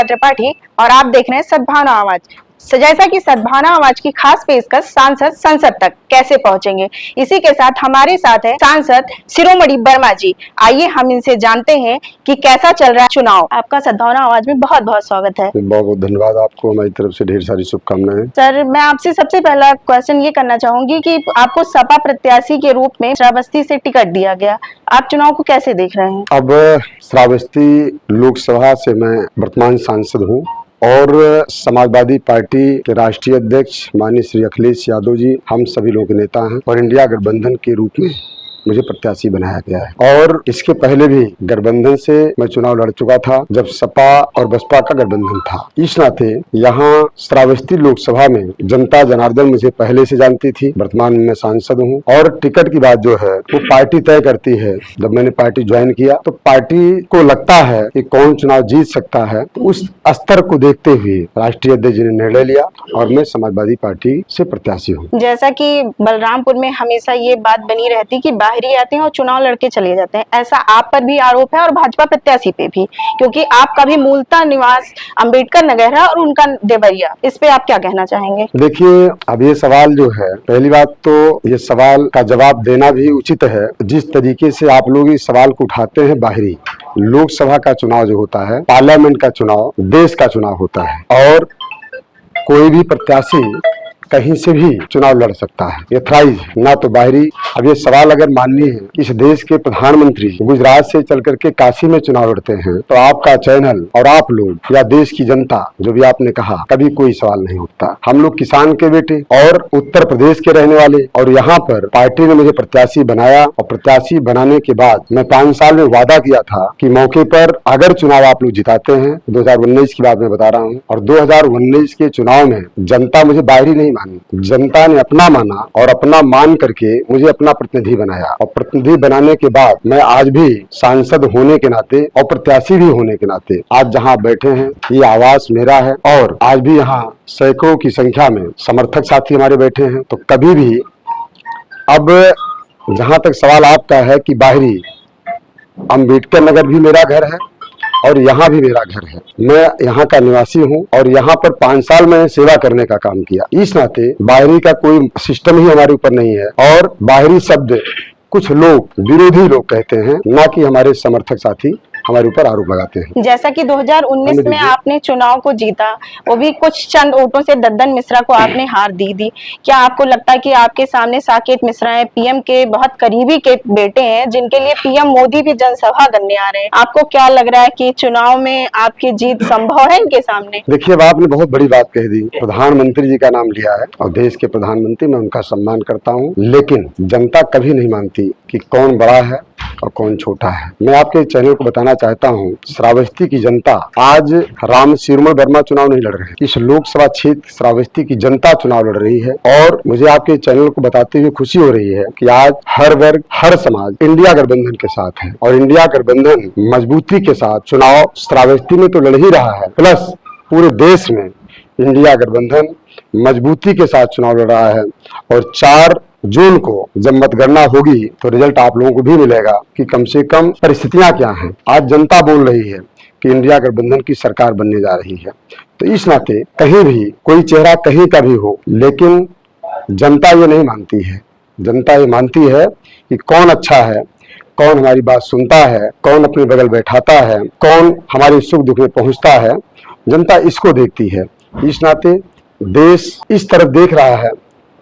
अनीता त्रिपाठी और आप देख रहे हैं सद्भावना आवाज। जैसा कि सद्भावना आवाज की खास पेशकश सांसद संसद तक कैसे पहुंचेंगे, इसी के साथ हमारे साथ है सांसद शिरोमणि वर्मा जी। आइए हम इनसे जानते हैं कि कैसा चल रहा है चुनाव। आपका सद्भावना आवाज में बहुत बहुत स्वागत है। बहुत बहुत धन्यवाद आपको, हमारी तरफ से ढेर सारी शुभकामनाएं। सर, मैं आपसे सबसे पहला क्वेश्चन ये करना चाहूंगी कि आपको सपा प्रत्याशी के रूप में श्रावस्ती से टिकट दिया गया, आप चुनाव को कैसे देख रहे हैं? अब श्रावस्ती लोकसभा से मैं वर्तमान सांसद हूं और समाजवादी पार्टी के राष्ट्रीय अध्यक्ष माननीय श्री अखिलेश यादव जी हम सभी लोगों के नेता हैं और इंडिया गठबंधन के रूप में मुझे प्रत्याशी बनाया गया है। और इसके पहले भी गठबंधन से मैं चुनाव लड़ चुका था जब सपा और बसपा का गठबंधन था। इस नाते यहाँ श्रावस्ती लोकसभा में जनता जनार्दन मुझे पहले से जानती थी। वर्तमान में मैं सांसद हूँ और टिकट की बात जो है वो पार्टी तय करती है। जब मैंने पार्टी ज्वाइन किया तो पार्टी को लगता है कि कौन चुनाव जीत सकता है, तो उस स्तर को देखते हुए राष्ट्रीय अध्यक्ष जी ने निर्णय लिया और मैं समाजवादी पार्टी से प्रत्याशी हूँ। जैसा कि बलरामपुर में हमेशा ये बात बनी रहती कि बाहरी आते हैं और चुनाव लड़के चले जाते हैं, ऐसा आप पर भी आरोप है और भाजपा प्रत्याशी पे भी, क्योंकि आपका भी मूलतः निवास अंबेडकर नगर है और उनका देवरिया। इस पे आप क्या कहना चाहेंगे? देखिए, अब ये सवाल जो है, पहली बात तो ये सवाल का जवाब देना भी उचित है। जिस तरीके से आप लोग इस सवाल को उठाते हैं, बाहरी लोकसभा का चुनाव जो होता है, पार्लियामेंट का चुनाव देश का चुनाव होता है और कोई भी प्रत्याशी कहीं से भी चुनाव लड़ सकता है, एथराइज ना तो बाहरी। अब ये सवाल अगर माननी है कि इस देश के प्रधानमंत्री गुजरात से चल करके काशी में चुनाव लड़ते हैं तो आपका चैनल और आप लोग या देश की जनता, जो भी आपने कहा, कभी कोई सवाल नहीं उठता। हम लोग किसान के बेटे और उत्तर प्रदेश के रहने वाले, और यहाँ पर पार्टी ने मुझे प्रत्याशी बनाया और प्रत्याशी बनाने के बाद मैं 5 साल में वादा किया था कि मौके पर अगर चुनाव आप लोग जिताते हैं, 2019 की बात मैं बता रहा हूँ, और 2019 के चुनाव में जनता मुझे बाहरी नहीं, जनता ने अपना माना और अपना मान करके मुझे अपना प्रतिनिधि बनाया। और प्रतिनिधि बनाने के बाद मैं आज भी सांसद होने के नाते और प्रत्याशी भी होने के नाते आज जहां बैठे हैं, ये आवास मेरा है और आज भी यहाँ सैकड़ों की संख्या में समर्थक साथी हमारे बैठे हैं। तो कभी भी, अब जहां तक सवाल आपका है कि बाहरी, अंबेडकर नगर भी मेरा घर है और यहाँ भी मेरा घर है, मैं यहाँ का निवासी हूँ और यहाँ पर 5 साल मैंने सेवा करने का काम किया। इस नाते बाहरी का कोई सिस्टम ही हमारे ऊपर नहीं है और बाहरी शब्द कुछ लोग, विरोधी लोग कहते हैं, ना कि हमारे समर्थक साथी हमारे ऊपर आरोप लगाते हैं। जैसा कि 2019 में आपने चुनाव को जीता, वो भी कुछ चंद वोटों से दद्दन मिश्रा को आपने हार दी। क्या आपको लगता है कि आपके सामने साकेत मिश्रा हैं, पीएम के बहुत करीबी के बेटे हैं, जिनके लिए पीएम मोदी भी जनसभा करने आ रहे हैं, आपको क्या लग रहा है कि चुनाव में आपकी जीत संभव है इनके सामने? देखिए, अब आपने बहुत बड़ी बात कह दी। प्रधानमंत्री जी का नाम लिया है और देश के प्रधानमंत्री, मैं उनका सम्मान करता हूँ, लेकिन जनता कभी नहीं मानती कि कौन बड़ा है और कौन छोटा है। मैं आपके चैनल को बताना चाहता हूँ, श्रावस्ती की जनता आज राम शिरोमणि वर्मा चुनाव नहीं लड़ रहे हैं, इस लोकसभा क्षेत्र श्रावस्ती की जनता चुनाव लड़ रही है। और मुझे आपके चैनल को बताते हुए खुशी हो रही है कि आज हर वर्ग, हर समाज इंडिया गठबंधन के साथ है और इंडिया गठबंधन मजबूती के साथ चुनाव श्रावस्ती में तो लड़ ही रहा है, प्लस पूरे देश में इंडिया गठबंधन मजबूती के साथ चुनाव लड़ रहा है। और 4 जून को जब मतगणना होगी तो रिजल्ट आप लोगों को भी मिलेगा कि कम से कम परिस्थितियां क्या हैं। आज जनता बोल रही है कि इंडिया गठबंधन की सरकार बनने जा रही है। तो इस नाते कहीं भी कोई चेहरा कहीं का भी हो, लेकिन जनता ये नहीं मानती है। जनता ये मानती है कि कौन अच्छा है, कौन हमारी बात सुनता है, कौन अपने बगल बैठाता है, कौन हमारे सुख दुख में पहुंचता है। जनता इसको देखती है। इस नाते देश इस तरफ देख रहा है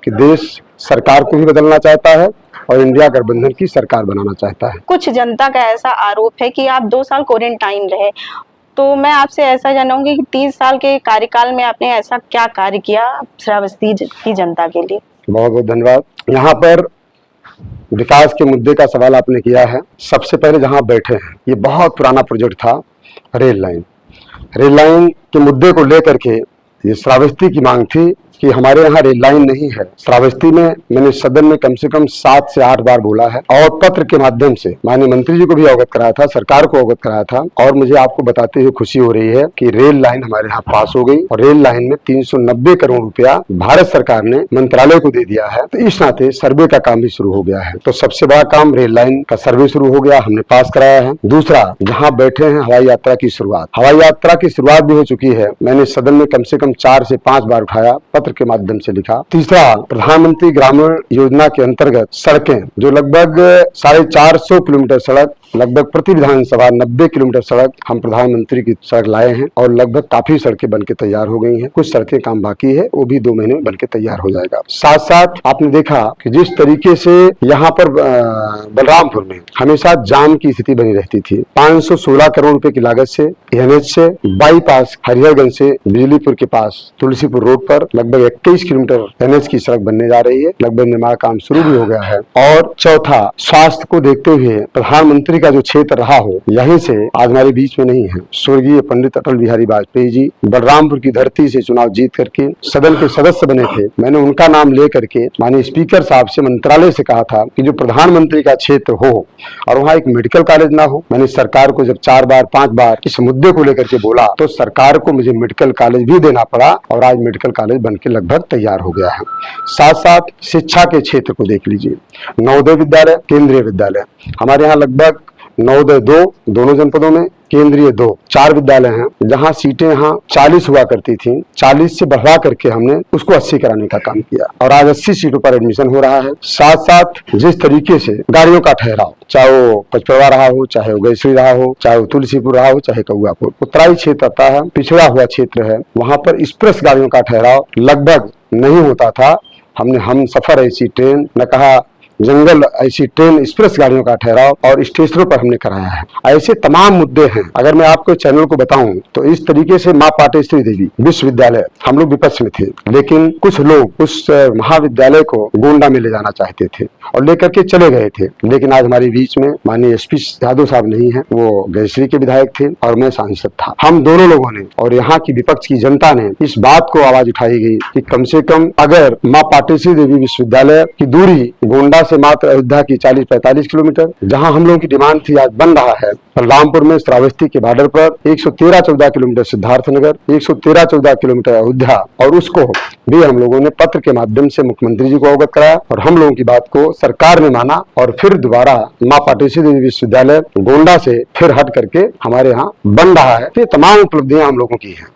कि देश सरकार को भी बदलना चाहता है और इंडिया गठबंधन की सरकार बनाना चाहता है। कुछ जनता का ऐसा आरोप है कि आप 2 साल क्वारंटाइन रहे, तो मैं आपसे ऐसा जानूंगी कि 30 साल के कार्यकाल में आपने ऐसा क्या कार्य किया श्रावस्ती की जनता के लिए? बहुत बहुत धन्यवाद। यहाँ पर विकास के मुद्दे का सवाल आपने किया है। सबसे पहले जहाँ बैठे हैं, ये बहुत पुराना प्रोजेक्ट था, रेल लाइन के मुद्दे को लेकर के ये श्रावस्ती की मांग थी कि हमारे यहाँ रेल लाइन नहीं है। श्रावस्ती में मैंने सदन में कम से कम 7 से 8 बार बोला है और पत्र के माध्यम से माननीय मंत्री जी को भी अवगत कराया था, सरकार को अवगत कराया था। और मुझे आपको बताते हुए खुशी हो रही है कि रेल लाइन हमारे यहाँ पास हो गई और रेल लाइन में 390 करोड़ रुपया भारत सरकार ने मंत्रालय को दे दिया है। तो इस नाते सर्वे का काम भी शुरू हो गया है। तो सबसे बड़ा काम रेल लाइन का सर्वे शुरू हो गया, हमने पास कराया है। दूसरा, जहाँ बैठे हैं हवाई यात्रा की शुरुआत, हवाई यात्रा की शुरुआत भी हो चुकी है। मैंने सदन में कम से कम 4 से 5 बार उठाया, पत्र के माध्यम से लिखा। तीसरा, प्रधानमंत्री ग्रामीण योजना के अंतर्गत सड़कें जो लगभग 450 किलोमीटर सड़क, लगभग प्रति विधानसभा 90 किलोमीटर सड़क हम प्रधानमंत्री की सड़क लाए हैं और लगभग काफी सड़कें बनके तैयार हो गई हैं। कुछ सड़कें काम बाकी है, वो भी 2 महीने में बनके तैयार हो जाएगा। साथ साथ आपने देखा कि जिस तरीके से यहाँ पर बलरामपुर में हमेशा जाम की स्थिति बनी रहती थी, 516 करोड़ रुपए की लागत से एनएच से बाईपास हरिहरगंज से बिजलीपुर के पास तुलसीपुर रोड पर लगभग 21 किलोमीटर एनएच की सड़क बनने जा रही है। लगभग निर्माण काम शुरू भी हो गया है। और चौथा, स्वास्थ्य को देखते हुए प्रधानमंत्री का जो क्षेत्र रहा हो, यहीं से आज हमारे बीच में नहीं है, स्वर्गीय पंडित अटल बिहारी वाजपेयी जी बलरामपुर की धरती से चुनाव जीत करके सदन के सदस्य बने थे। मैंने उनका नाम ले करके माननीय स्पीकर साहब से मंत्रालय से कहा था कि जो प्रधानमंत्री का क्षेत्र हो और वहाँ एक मेडिकल कॉलेज ना हो। मैंने सरकार को जब 4 बार 5 बार इस मुद्दे को लेकर के बोला तो सरकार को मुझे मेडिकल कॉलेज भी देना पड़ा और आज मेडिकल कॉलेज बनके लगभग तैयार हो गया है। साथ साथ शिक्षा के क्षेत्र को देख लीजिए, नवोदय विद्यालय, केंद्रीय विद्यालय हमारे यहाँ लगभग नवोदय 2 दोनों जनपदों में, केंद्रीय 2, 4 विद्यालय हैं। जहां सीटें यहाँ 40 हुआ करती थी, 40 से बढ़वा करके हमने उसको 80 कराने का काम किया और आज 80 सीटों पर एडमिशन हो रहा है। साथ साथ जिस तरीके से गाड़ियों का ठहराव, चाहे वो पचपड़वा रहा हो, चाहे वो गैसरी रहा हो, चाहे वो तुलसीपुर रहा हो, चाहे कौआपुर, उत्तराई क्षेत्र आता है, पिछड़ा हुआ क्षेत्र है, वहां पर एक्सप्रेस गाड़ियों का ठहराव लगभग नहीं होता था। हमने हम सफर ऐसी ट्रेन न कहा जंगल ऐसी ट्रेन एक्सप्रेस गाड़ियों का ठहराव और स्टेशनों पर हमने कराया है। ऐसे तमाम मुद्दे हैं। अगर मैं आपको चैनल को बताऊं तो इस तरीके से मां पाटेश्वरी देवी विश्वविद्यालय हम लोग विपक्ष में थे, लेकिन कुछ लोग उस महाविद्यालय को गोंडा में ले जाना चाहते थे और लेकर के चले गए थे। लेकिन आज हमारे बीच में माननीय एसपी यादव साहब नहीं है, वो गैसरी के विधायक थे और मैं सांसद था। हम दोनों लोगों ने और यहाँ की विपक्ष की जनता ने इस बात को आवाज उठाई गई कि कम से कम अगर मां पाटेश्वरी देवी विश्वविद्यालय की दूरी गोंडा से मात्र अयोध्या की 40-45 किलोमीटर, जहां हम लोगों की डिमांड थी, आज बन रहा है। बलरामपुर में श्रावस्ती के बॉर्डर पर 113-14 किलोमीटर सिद्धार्थनगर, 113-14 किलोमीटर अयोध्या, और उसको भी हम लोगों ने पत्र के माध्यम से मुख्यमंत्री जी को अवगत कराया और हम लोगों की बात को सरकार ने माना और फिर दोबारा मां पाटेश्वरी देवी विश्वविद्यालय गोंडा से फिर हट करके हमारे यहाँ बन रहा है। तो ये तमाम उपलब्धियां हम लोगों की हैं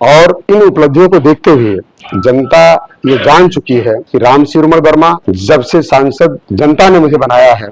और इन उपलब्धियों को देखते हुए जनता ये जान चुकी है कि राम सिरुमल वर्मा जब से सांसद जनता ने मुझे बनाया है,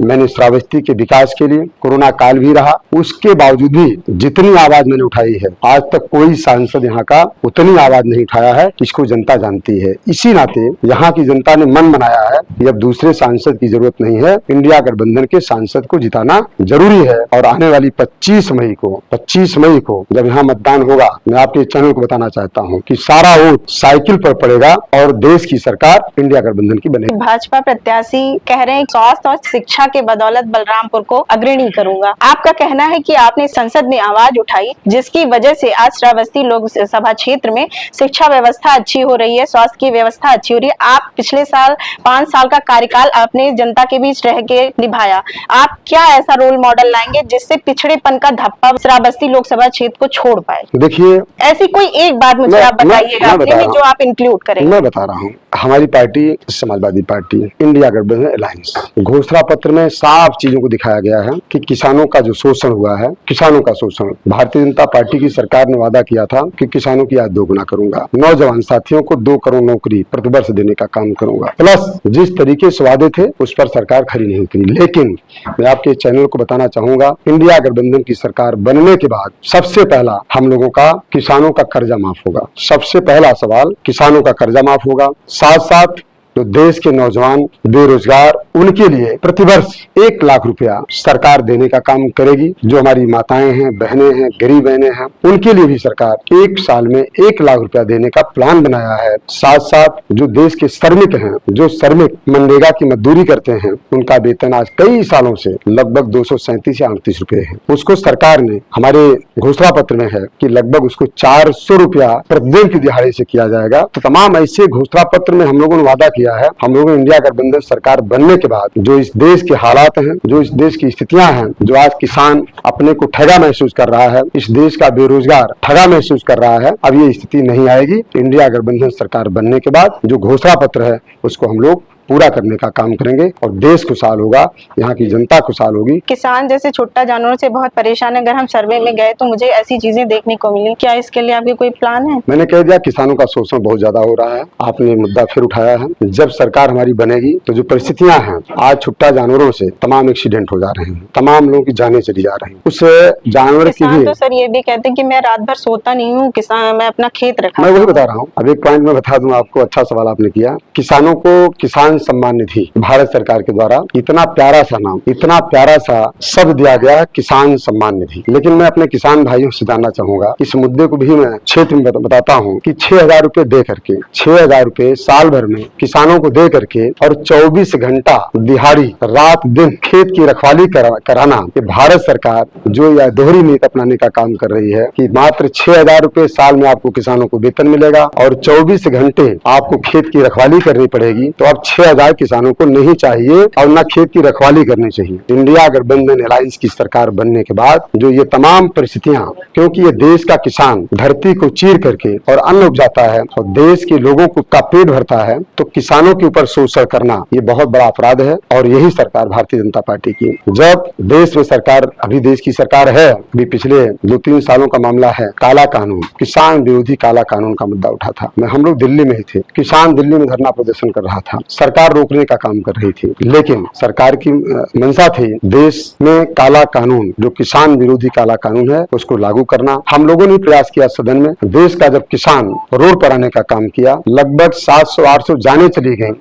मैंने श्रावस्ती के विकास के लिए, कोरोना काल भी रहा, उसके बावजूद भी जितनी आवाज मैंने उठाई है, आज तक कोई सांसद यहाँ का उतनी आवाज नहीं उठाया है। इसको जनता जानती है। इसी नाते यहाँ की जनता ने मन बनाया है कि अब दूसरे सांसद की जरूरत नहीं है, इंडिया गठबंधन के सांसद को जिताना जरूरी है। और आने वाली 25 मई को जब यहाँ मतदान होगा, मैं आपके चैनल को बताना चाहता हूँ कि सारा वोट साइकिल पर पड़ेगा और देश की सरकार इंडिया गठबंधन की बनेगी। भाजपा प्रत्याशी कह रहे हैं स्वास्थ्य और शिक्षा के बदौलत बलरामपुर को अग्रणी करूंगा। आपका कहना है कि आपने संसद में आवाज उठाई, जिसकी वजह से आज श्रावस्ती लोकसभा क्षेत्र में शिक्षा व्यवस्था अच्छी हो रही है, स्वास्थ्य की व्यवस्था अच्छी हो रही है। आप पिछले साल 5 साल का कार्यकाल आपने जनता के बीच रह के निभाया। आप क्या ऐसा रोल मॉडल लाएंगे जिससे पिछड़ेपन का धब्बा श्रावस्ती लोकसभा क्षेत्र को छोड़ पाए? देखिए, ऐसी कोई एक बात मुझे आप बताइएगा जो आप इंक्लूड करेंगे। मैं बता रहा हूँ, हमारी पार्टी समाजवादी पार्टी इंडिया गठबंधन अलायंस, घोषणा पत्र में साफ चीजों को दिखाया गया है कि किसानों का जो शोषण हुआ है, किसानों का शोषण, भारतीय जनता पार्टी की सरकार ने वादा किया था कि किसानों की आय दोगुना करूंगा, नौजवान साथियों को 2 करोड़ नौकरी प्रतिवर्ष देने का काम करूंगा, प्लस जिस तरीके से वादे थे उस पर सरकार खरी नहीं उतरी। लेकिन मैं आपके चैनल को बताना चाहूंगा, इंडिया गठबंधन की सरकार बनने के बाद सबसे पहला हम लोगों का किसानों का कर्जा माफ होगा। सबसे पहला सवाल, किसानों का कर्जा माफ होगा। साथ साथ तो देश के नौजवान बेरोजगार उनके लिए प्रतिवर्ष 1 लाख रुपया सरकार देने का काम करेगी। जो हमारी माताएं हैं, बहनें हैं, गरीब बहनें हैं, उनके लिए भी सरकार 1 साल में 1 लाख रुपया देने का प्लान बनाया है। साथ साथ जो देश के श्रमिक हैं, जो श्रमिक मनरेगा की मजदूरी करते हैं, उनका वेतन आज कई सालों से लगभग 237 या 38 रुपए है। उसको सरकार ने हमारे घोषणा पत्र में है कि लगभग उसको 400 रुपया प्रतिदिन की दिहाड़ी से किया जाएगा। तो तमाम ऐसे घोषणा पत्र में हम लोगों ने वादा किया है। हम लोगों ने इंडिया गठबंधन सरकार बनने के बाद जो इस देश के हालात हैं, जो इस देश की स्थितियां हैं, जो आज किसान अपने को ठगा महसूस कर रहा है, इस देश का बेरोजगार ठगा महसूस कर रहा है, अब ये स्थिति नहीं आएगी। इंडिया गठबंधन सरकार बनने के बाद जो घोषणा पत्र है उसको हम लोग पूरा करने का काम करेंगे और देश खुशहाल होगा, यहाँ की जनता खुशहाल होगी। किसान जैसे छुट्टा जानवरों से बहुत परेशान है। अगर हम सर्वे में गए तो मुझे ऐसी चीजें देखने को मिली। क्या इसके लिए आपके कोई प्लान है? मैंने कह दिया, किसानों का शोषण बहुत ज्यादा हो रहा है। आपने मुद्दा फिर उठाया है। जब सरकार हमारी बनेगी तो जो परिस्थितियां हैं, आज छुट्टा जानवरों से तमाम एक्सीडेंट हो जा रहे हैं, तमाम लोगों की जानें चली जा रही हैं। उस जानवर की भी तो सर ये भी कहते हैं कि मैं रात भर सोता नहीं हूँ, किसान मैं अपना खेत रखा। मैं वही बता रहा हूँ। अब एक पॉइंट में बता दूं आपको, अच्छा सवाल आपने किया। किसानों को किसान सम्मान निधि भारत सरकार के द्वारा इतना प्यारा सा नाम, इतना प्यारा सा शब्द दिया गया, किसान सम्मान निधि। लेकिन मैं अपने किसान भाइयों से जानना चाहूंगा, इस मुद्दे को भी मैं क्षेत्र में बताता हूँ कि 6,000 रुपए दे करके, 6,000 रुपए साल भर में किसानों को दे करके और 24 घंटा दिहाड़ी रात दिन खेत की रखवाली कराना, ये भारत सरकार जो यह दोहरी नीति अपनाने का काम कर रही है कि मात्र 6,000 रुपए साल में आपको किसानों को वेतन मिलेगा और 24 घंटे आपको खेत की रखवाली करनी पड़ेगी। तो अब 6,000 किसानों को नहीं चाहिए और न खेत की रखवाली करनी चाहिए। इंडिया गठबंधन अलायंस की सरकार बनने के बाद जो ये तमाम परिस्थितियां, क्योंकि ये देश का किसान धरती को चीर करके और अन्न उपजाता है और देश के लोगों को का पेट भरता है, तो किसानों के ऊपर शोषण करना ये बहुत बड़ा अपराध है। और यही सरकार भारतीय जनता पार्टी की, जब देश में सरकार, अभी देश की सरकार है, अभी पिछले 2-3 सालों का मामला है, काला कानून, किसान विरोधी काला कानून का मुद्दा उठा था। हम लोग दिल्ली में ही थे, किसान दिल्ली में धरना प्रदर्शन कर रहा था, सरकार रोकने का काम कर रही थी। लेकिन सरकार की मंशा थी देश में काला कानून, जो किसान विरोधी काला कानून है, उसको लागू करना। हम लोगों ने प्रयास किया सदन में। देश का जब किसान रोड पर आने का काम किया, लगभग 700-800 जाने चली गई,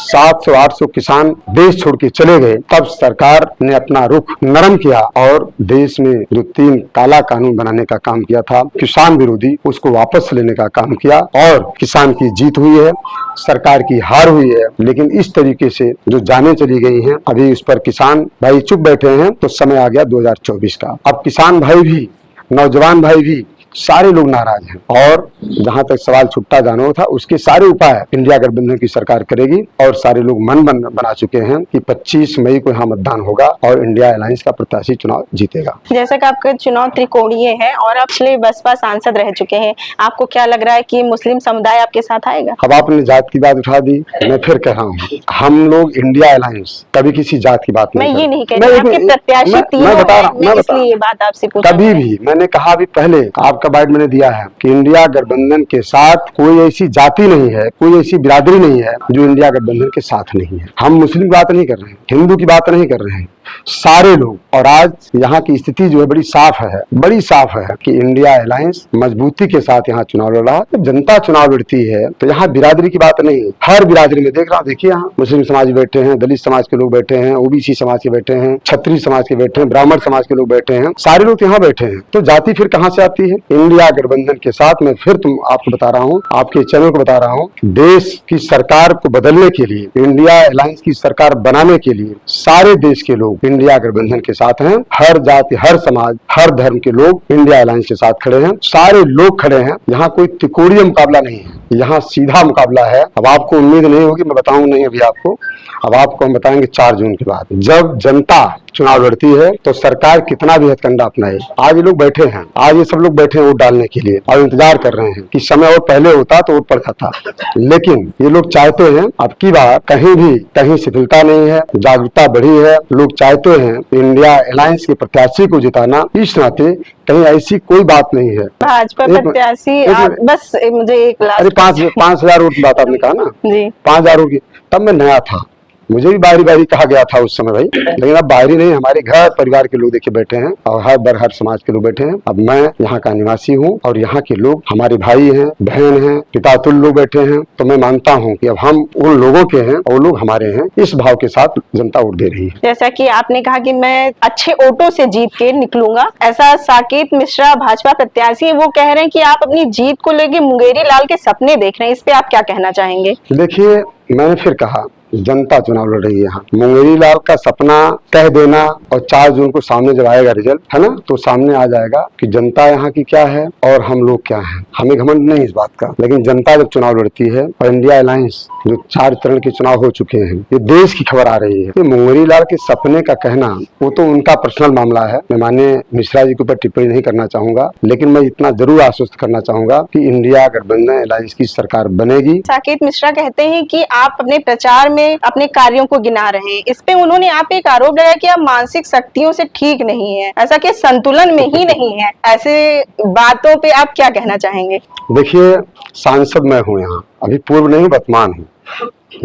700-800 किसान देश छोड़ के चले गए, तब सरकार ने अपना रुख नरम किया और देश में जो 3 काला कानून बनाने का काम किया था किसान विरोधी, उसको वापस लेने का काम किया और किसान की जीत हुई है, सरकार की हार हुई है। लेकिन इस तरीके से जो जाने चली गई हैं, अभी उस पर किसान भाई चुप बैठे हैं। तो समय आ गया 2024 का। अब किसान भाई भी, नौजवान भाई भी, सारे लोग नाराज हैं। और जहां तक सवाल छुट्टा जानवर था, उसके सारे उपाय इंडिया गठबंधन की सरकार करेगी और सारे लोग मन बना चुके हैं कि 25 मई को यहाँ मतदान होगा और इंडिया अलायंस का प्रत्याशी चुनाव जीतेगा। जैसा कि आपका चुनाव त्रिकोणीय है और आप पिछले बसपा सांसद रह चुके हैं, आपको क्या लग रहा है कि मुस्लिम समुदाय आपके साथ आएगा? अब आपने जात की बात उठा दी, मैं फिर कह रहा हूँ, हम लोग इंडिया अलायंस कभी किसी जात की बात नहीं, मैं ये नहीं कह रही, आपके प्रत्याशी तीनों हैं, इसलिए ये बात आपसे पूछा। कभी भी मैंने कहा, अभी पहले आपका बाइट मैंने दिया है कि इंडिया गठबंधन के साथ कोई ऐसी जाति नहीं है, कोई ऐसी बिरादरी नहीं है जो इंडिया गठबंधन के साथ नहीं है। हम मुस्लिम की बात नहीं कर रहे हैं, हिंदू की बात नहीं कर रहे हैं, सारे लोग। और आज यहाँ की स्थिति जो है बड़ी साफ है, बड़ी साफ है कि इंडिया अलायंस मजबूती के साथ यहाँ चुनाव लड़ रहा है। जब जनता चुनाव लड़ती है तो यहाँ बिरादरी की बात नहीं है, हर बिरादरी में देख रहा हूँ। देखिए यहाँ मुस्लिम समाज बैठे हैं, दलित समाज के लोग बैठे हैं, ओबीसी समाज के बैठे हैं, क्षत्रिय समाज के बैठे हैं, ब्राह्मण समाज के लोग बैठे हैं, सारे लोग यहाँ बैठे हैं। तो जाति फिर कहाँ से आती है? इंडिया गठबंधन के साथ मैं फिर आपको बता रहा हूँ, आपके चैनल को बता रहा हूँ, देश की सरकार को बदलने के लिए, इंडिया अलायंस की सरकार बनाने के लिए सारे देश के लोग इंडिया गठबंधन के साथ हैं। हर जाति, हर समाज, हर धर्म के लोग इंडिया अलायंस के साथ खड़े हैं, सारे लोग खड़े हैं। यहाँ कोई त्रिकोणीय मुकाबला नहीं है, यहाँ सीधा मुकाबला है। अब आपको उम्मीद नहीं होगी, मैं बताऊं नहीं अभी आपको, अब आपको हम बताएंगे 4 जून के बाद, जब जनता चुनाव लड़ती है तो सरकार कितना भी हथकंडा अपनाए। आज ये लोग बैठे हैं, आज ये सब लोग बैठे हैं वोट डालने के लिए और इंतजार कर रहे हैं कि समय और पहले होता तो वोट पड़ जाता। लेकिन ये लोग चाहते हैं, अब की बार कहीं शिथिलता नहीं है, जागरूकता बढ़ी है। लोग चाहते हैं इंडिया अलायंस के प्रत्याशी को जिताना। इस नाते कहीं ऐसी कोई बात नहीं है। भाजपा प्रत्याशी बस मुझे एक लास्ट, अरे 5,000 वोट की बात आपने कहा ना जी, 5,000 वोट की, तब मैं नया था, मुझे भी बाहरी बाहरी कहा गया था उस समय भाई, लेकिन अब बाहरी नहीं, हमारे घर परिवार के लोग देखिए बैठे हैं और हर समाज के लोग बैठे हैं। अब मैं यहाँ का निवासी हूँ और यहाँ के लोग हमारे भाई हैं, बहन हैं, पिता तुल्य लोग बैठे हैं। तो मैं मानता हूँ कि अब हम उन लोगों के हैं और लोग हमारे हैं, इस भाव के साथ जनता वोट दे रही है। जैसा कि आपने कहा कि मैं अच्छे वोटों से जीत के निकलूंगा, ऐसा साकेत मिश्रा भाजपा प्रत्याशी वो कह रहे हैं कि आप अपनी जीत को लेके मुंगेरी लाल के सपने देख रहे हैं, इस पे आप क्या कहना चाहेंगे? देखिए, मैंने फिर कहा जनता चुनाव लड़ रही है यहाँ। मुंगेरी लाल का सपना कह देना और 4 जून को सामने जब आएगा रिजल्ट, है ना, तो सामने आ जाएगा कि जनता यहाँ की क्या है और हम लोग क्या हैं। हमें घमंड नहीं इस बात का, लेकिन जनता जब चुनाव लड़ती है और इंडिया अलायंस जो 4 चरण के चुनाव हो चुके हैं, ये देश की खबर आ रही है। मुंगेरी लाल के सपने का कहना वो तो उनका पर्सनल मामला है, मैं माननीय मिश्रा जी के ऊपर टिप्पणी नहीं करना चाहूंगा, लेकिन मैं इतना जरूर आश्वस्त करना चाहूंगा कि इंडिया गठबंधन अलायंस की सरकार बनेगी। साकेत मिश्रा कहते हैं कि आप अपने प्रचार में अपने कार्यों को गिना रहे हैं, इस पे उन्होंने आप एक आरोप लगाया कि आप मानसिक शक्तियों से ठीक नहीं है, ऐसा कि संतुलन में ही नहीं है। ऐसे बातों पे आप क्या कहना चाहेंगे? देखिए, सांसद मैं हूँ यहाँ, अभी पूर्व नहीं वर्तमान हूँ,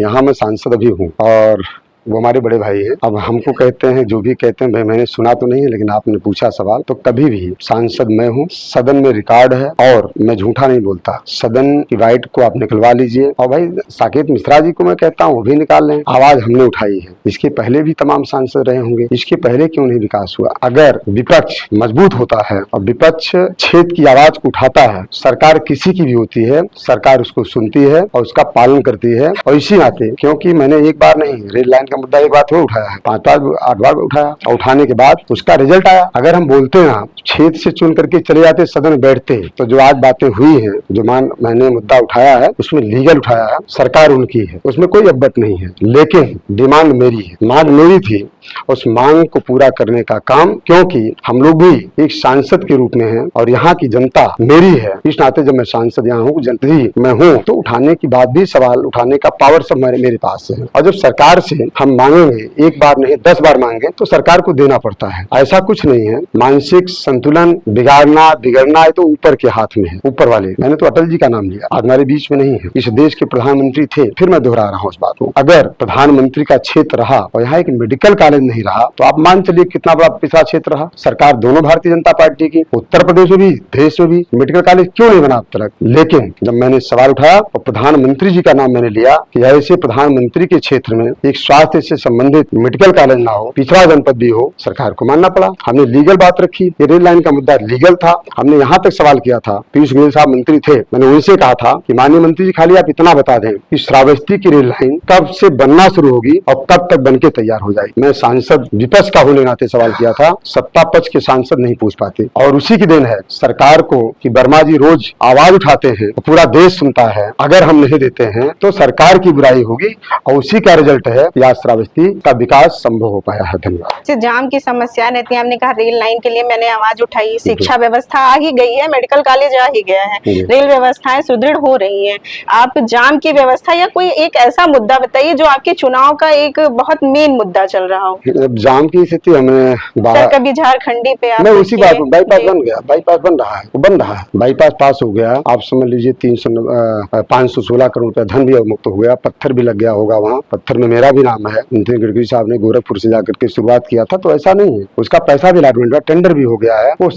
यहाँ मैं सांसद अभी हूँ और वो हमारे बड़े भाई हैं। अब हमको कहते हैं जो भी कहते हैं, भाई मैंने सुना तो नहीं है, लेकिन आपने पूछा सवाल, तो कभी भी सांसद मैं हूँ, सदन में रिकॉर्ड है और मैं झूठा नहीं बोलता। सदन की राइट को आप निकलवा लीजिए और भाई साकेत मिश्रा जी को मैं कहता हूँ वो भी निकाल लें। आवाज हमने उठाई है, इसके पहले भी तमाम सांसद रहे होंगे, इसके पहले क्यों नहीं विकास हुआ? अगर विपक्ष मजबूत होता है और विपक्ष क्षेत्र की आवाज को उठाता है, सरकार किसी की भी होती है, सरकार उसको सुनती है और उसका पालन करती है। और इसी नाते, क्योंकि मैंने एक बार नहीं, रेल लाइन का मुद्दा एक बार थोड़ा उठाया है, 5 बार 8 बार उठाया और उठाने के बाद उसका रिजल्ट आया। अगर हम बोलते ना, क्षेत्र से चुन करके चले जाते, सदन में बैठते, तो जो आज बातें हुई हैं, जो मैंने मुद्दा उठाया है उसमें लीगल उठाया है, सरकार उनकी है, उसमें कोई अब्बत नहीं है, लेकिन डिमांड मेरी है, मांग मेरी थी, उस मांग को पूरा करने का काम, क्योंकि हम लोग भी एक सांसद के रूप में हैं और यहाँ की जनता मेरी है, इस नाते जब मैं सांसद यहाँ हूँ, जनप्रतिनिधि मैं हूँ, तो उठाने की बात भी, सवाल उठाने का पावर सब मेरे पास है। और जब सरकार से हम मांगेंगे, एक बार नहीं 10 बार मांगे, तो सरकार को देना पड़ता है। ऐसा कुछ नहीं है, मानसिक संतुलन बिगाड़ना बिगड़ना है तो ऊपर के हाथ में है, ऊपर वाले। मैंने तो अटल जी का नाम लिया, आज हमारे बीच में नहीं है, इस देश के प्रधानमंत्री थे, फिर मैं दोहरा रहा हूँ इस बात को। अगर प्रधानमंत्री का क्षेत्र रहा और यहाँ एक मेडिकल कॉलेज नहीं रहा, तो आप मान चलिए कितना बड़ा पिछड़ा क्षेत्र रहा। सरकार दोनों भारतीय जनता पार्टी की, उत्तर प्रदेश में भी, देश में भी मेडिकल कॉलेज क्यों नहीं बना अब तक? लेकिन जब मैंने सवाल उठाया और प्रधानमंत्री जी का नाम मैंने लिया कि ऐसे प्रधानमंत्री के क्षेत्र में एक स्वास्थ्य से संबंधित मेडिकल कॉलेज ना हो, पिछड़ा जनपद भी हो, सरकार को मानना पड़ा। हमने लीगल बात रखी, ये रेल लाइन का मुद्दा लीगल था, हमने यहाँ तक सवाल किया था। पीयूष गोयल साहब मंत्री थे, मैंने उनसे कहा था कि माननीय मंत्री जी, खाली आप इतना बता दें कि श्रावस्ती की रेल लाइन कब से बनना शुरू होगी और कब तक बनके तैयार हो जाएगी। मैं सांसद विपक्ष का होने नाते सवाल किया था, सत्ता पक्ष के सांसद नहीं पूछ पाते। और उसी की देन है सरकार को कि वर्मा जी रोज आवाज उठाते हैं, पूरा देश सुनता है, अगर हम नहीं देते हैं तो सरकार की बुराई होगी, और उसी का रिजल्ट है कि आज श्रावस्ती का विकास संभव हो पाया है। धन्यवाद। जाम की समस्या रहती है, हमने कहा रेल लाइन के लिए मैंने आवाज उठाई, शिक्षा व्यवस्था आ ही गई है, मेडिकल कॉलेज आ ही गया है, रेल व्यवस्थाएं सुदृढ़ हो रही है। आप जाम की व्यवस्था या कोई एक ऐसा मुद्दा बताइए जो आपके चुनाव का एक बहुत मेन मुद्दा चल रहा हो। जाम की स्थिति हमने सर कभी झारखंडी पे मैं उसी बात में, बाईपास बन गया, बाईपास बन रहा है, वो बन रहा है, बाईपास पास हो गया। आप समझ लीजिए 516 करोड़ रुपया धन भी मुक्त हो गया, पत्थर भी लग गया होगा वहाँ, पत्थर में मेरा भी नाम है। नितिन गडकरी साहब ने गोरखपुर से जाकर के शुरुआत किया था, तो ऐसा नहीं है, उसका पैसा भी अलॉटमेंट हुआ, टेंडर भी हो गया है, वो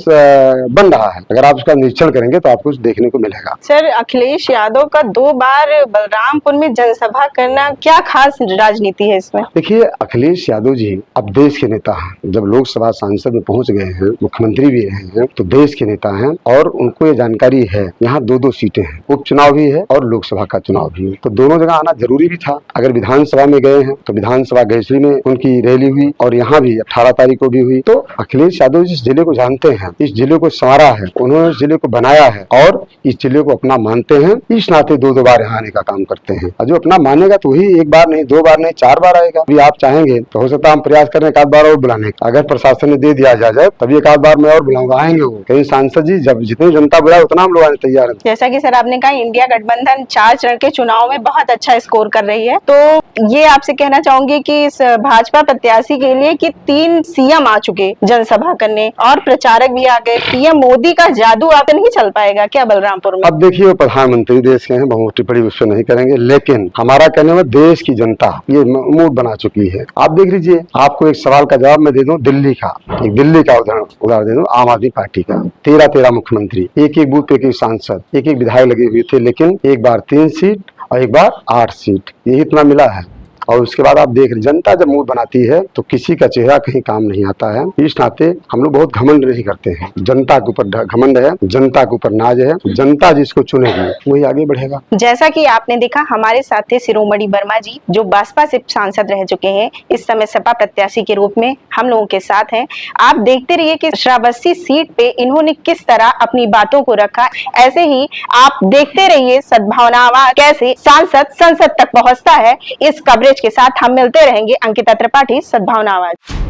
बन रहा है। अगर आप उसका निरीक्षण करेंगे तो आपको देखने को मिलेगा। सर अखिलेश यादव का 2 बार बलरामपुर में जनसभा करना, क्या खास राजनीति है इसमें? देखिए, अखिलेश यादव जी अब देश के नेता हैं, जब लोकसभा सांसद में पहुंच गए हैं, मुख्यमंत्री भी रहे हैं, तो देश के नेता हैं और उनको ये जानकारी है यहाँ 2-2 सीटें हैं, उपचुनाव भी है और लोकसभा का चुनाव भी है, तो दोनों जगह आना जरूरी भी था। अगर विधानसभा में गए हैं तो विधानसभा गैसरी में उनकी रैली हुई और यहाँ भी 18 तारीख को भी हुई। तो अखिलेश यादव जिस जिले को जानते हैं, इस जिले को संवारा है, उन्होंने इस जिले को बनाया है और इस जिले को अपना मानते हैं, इस नाते 2-2 बार यहाँ आने का काम करते हैं। और जो अपना मानेगा तो वही 1 बार नहीं, 2 बार नहीं, 4 बार आएगा। अभी आप चाहेंगे तो हो सकता है हम प्रयास करें 1 आध बार और बुलाने का, अगर प्रशासन ने दे दिया जाए तभी 1 आध बार मैं और बुलाऊंगा, आएंगे वो। कहीं सांसद जी जब जितनी जनता बुलाए उतना हम लोग आने तैयार है। जैसा कि सर आपने कहा इंडिया गठबंधन 4 चरण के चुनाव में बहुत अच्छा स्कोर कर रही है, तो ये आपसे कहना चाहूंगी कि इस भाजपा प्रत्याशी के लिए कि 3 सीएम आ चुके जनसभा करने और प्रचारक भी आ गए, पीएम मोदी का जादू आप नहीं चल पाएगा क्या बलरामपुर में? अब देखिए, वो प्रधानमंत्री देश के हैं, बहुत टिप्पणी उस पर नहीं करेंगे, लेकिन हमारा कहने में देश की जनता ये मूड बना चुकी है। आप देख लीजिए, आपको एक सवाल का जवाब मैं दे दूं, दिल्ली का उदाहरण दे दूं, आम आदमी पार्टी का 13 मुख्यमंत्री, एक बूथ पे एक सांसद, एक विधायक लगे हुए थे, लेकिन एक बार 3 सीट और एक बार 8 सीट, यही इतना मिला है। और उसके बाद आप देख रहे, जनता जब मूड बनाती है तो किसी का चेहरा कहीं काम नहीं आता है। इस नाते हम लोग बहुत घमंड नहीं करते हैं, जनता के ऊपर घमंड है, जनता के ऊपर नाज है, जनता जिसको चुनेगी वही आगे बढ़ेगा। जैसा कि आपने देखा, हमारे साथ थे शिरोमणि वर्मा जी, जो बसपा से सांसद रह चुके हैं, इस समय सपा प्रत्याशी के रूप में हम लोगों के साथ हैं। आप देखते रहिए कि श्रावस्ती सीट पे इन्होंने किस तरह अपनी बातों को रखा। ऐसे ही आप देखते रहिए सद्भावना आवाज कैसे सांसद संसद तक पहुंचता है। इस कवरेज के साथ हम मिलते रहेंगे। अंकिता त्रिपाठी, सद्भावना आवाज।